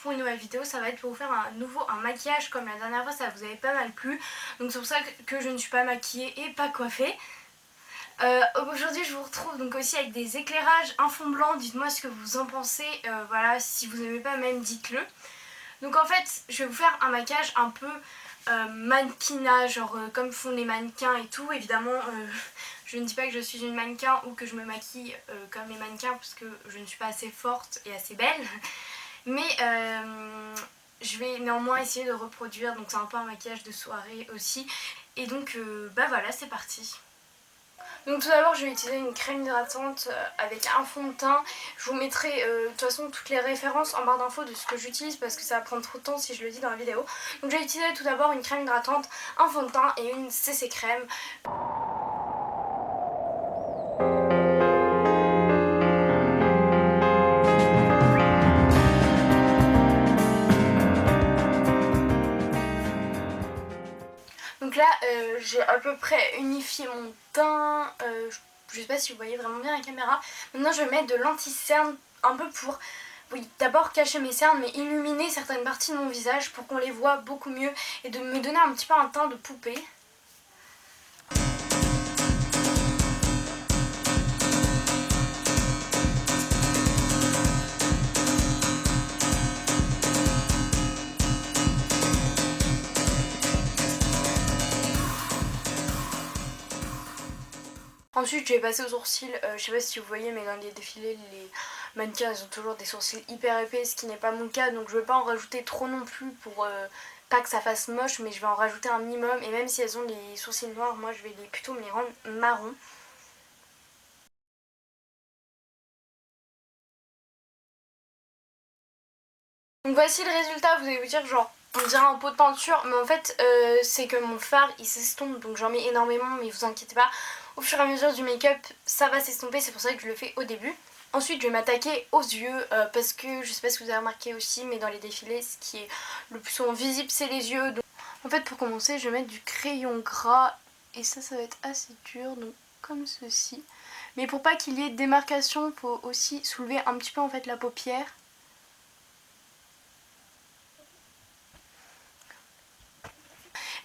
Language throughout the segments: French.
pour une nouvelle vidéo. Ça va être pour vous faire un maquillage comme la dernière fois, ça vous avait pas mal plu. Donc c'est pour ça que je ne suis pas maquillée et pas coiffée. Aujourd'hui je vous retrouve donc aussi avec des éclairages, un fond blanc. Dites-moi ce que vous en pensez, voilà, si vous n'aimez pas même dites-le. Donc en fait je vais vous faire un maquillage un peu mannequinat, genre comme font les mannequins et tout. Évidemment je ne dis pas que je suis une mannequin ou que je me maquille comme les mannequins parce que je ne suis pas assez forte et assez belle. Mais je vais néanmoins essayer de reproduire, donc c'est un peu un maquillage de soirée aussi. Et donc bah voilà, c'est parti. Donc tout d'abord je vais utiliser une crème hydratante avec un fond de teint. Je vous mettrai de toute façon toutes les références en barre d'infos de ce que j'utilise parce que ça va prendre trop de temps si je le dis dans la vidéo. Donc je vais utiliser tout d'abord une crème hydratante, un fond de teint et une CC crème. Donc là j'ai à peu près unifié mon teint, je sais pas si vous voyez vraiment bien la caméra. Maintenant je vais mettre de l'anti-cerne un peu pour, oui, d'abord cacher mes cernes mais illuminer certaines parties de mon visage pour qu'on les voit beaucoup mieux et de me donner un petit peu un teint de poupée. Ensuite je vais passer aux sourcils, je sais pas si vous voyez mais dans les défilés les mannequins ils ont toujours des sourcils hyper épais, ce qui n'est pas mon cas, donc je vais pas en rajouter trop non plus pour pas que ça fasse moche, mais je vais en rajouter un minimum. Et même si elles ont les sourcils noirs, moi je vais plutôt me les rendre marron. Donc voici le résultat. Vous allez vous dire genre on dirait un pot de peinture, mais en fait c'est que mon fard il s'estompe, donc j'en mets énormément, mais vous inquiétez pas, au fur et à mesure du make-up ça va s'estomper, c'est pour ça que je le fais au début. Ensuite je vais m'attaquer aux yeux parce que je sais pas si vous avez remarqué aussi, mais dans les défilés ce qui est le plus souvent visible c'est les yeux. Donc, en fait pour commencer je vais mettre du crayon gras et ça va être assez dur, donc comme ceci. Mais pour pas qu'il y ait de démarcation, il faut aussi soulever un petit peu en fait la paupière.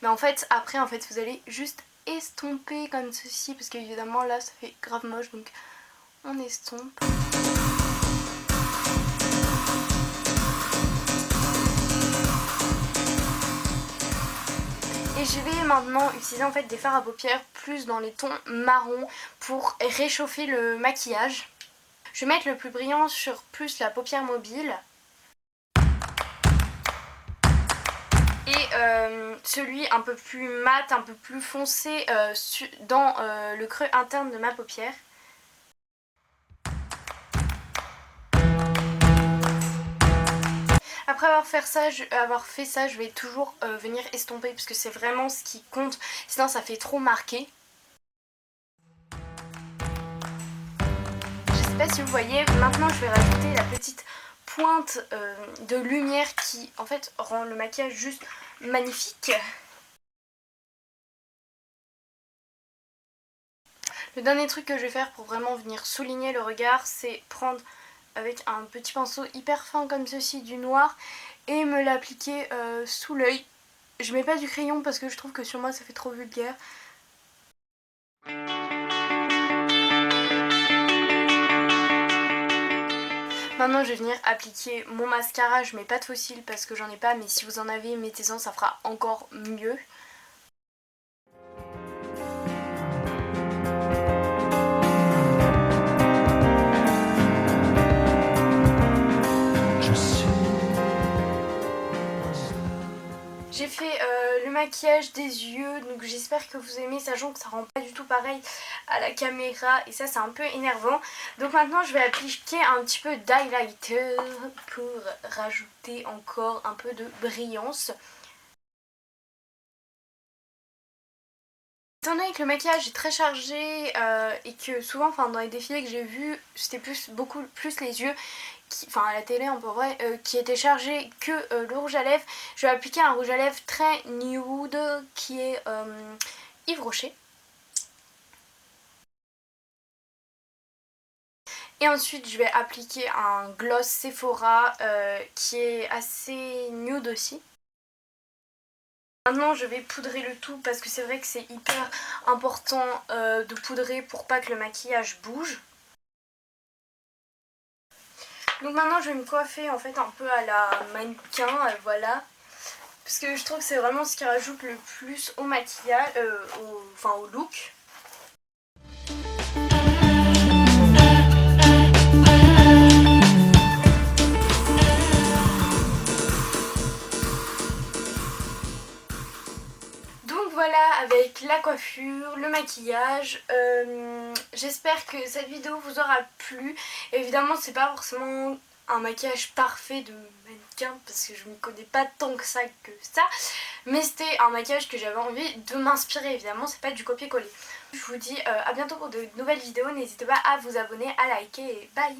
Mais en fait après en fait vous allez juste estomper comme ceci parce qu'évidemment là ça fait grave moche, donc on estompe. Et je vais maintenant utiliser en fait des fards à paupières plus dans les tons marron pour réchauffer le maquillage. Je vais mettre le plus brillant sur plus la paupière mobile. Et celui un peu plus mat, un peu plus foncé dans le creux interne de ma paupière. Après avoir fait ça, je vais toujours venir estomper parce que c'est vraiment ce qui compte, sinon ça fait trop marqué. Je sais pas si vous voyez, maintenant je vais rajouter la petite pointe de lumière qui en fait rend le maquillage juste magnifique. Le dernier truc que je vais faire pour vraiment venir souligner le regard, c'est prendre avec un petit pinceau hyper fin comme ceci du noir et me l'appliquer sous l'œil. Je mets pas du crayon parce que je trouve que sur moi ça fait trop vulgaire. Maintenant je vais venir appliquer mon mascara. Je mets pas de faux cils parce que j'en ai pas, mais si vous en avez mettez-en, ça fera encore mieux. J'ai fait le maquillage des yeux, donc j'espère que vous aimez, sachant que ça rend pas du tout pareil à la caméra et ça c'est un peu énervant. Donc maintenant je vais appliquer un petit peu d'highlighter pour rajouter encore un peu de brillance. Étant donné que le maquillage est très chargé et que souvent dans les défilés que j'ai vus c'était beaucoup plus les yeux, à la télé en vrai, qui était chargé que le rouge à lèvres, je vais appliquer un rouge à lèvres très nude qui est Yves Rocher. Et ensuite je vais appliquer un gloss Sephora qui est assez nude aussi. Maintenant je vais poudrer le tout parce que c'est vrai que c'est hyper important de poudrer pour pas que le maquillage bouge. Donc maintenant je vais me coiffer en fait un peu à la mannequin, voilà. Parce que je trouve que c'est vraiment ce qui rajoute le plus au maquillage, au look. Donc voilà, avec la coiffure, le maquillage, j'espère que cette vidéo vous aura plu. Évidemment c'est pas forcément un maquillage parfait de mannequin parce que je ne connais pas tant que ça, mais c'était un maquillage que j'avais envie de m'inspirer, évidemment c'est pas du copier-coller. Je vous dis à bientôt pour de nouvelles vidéos, n'hésitez pas à vous abonner, à liker et bye.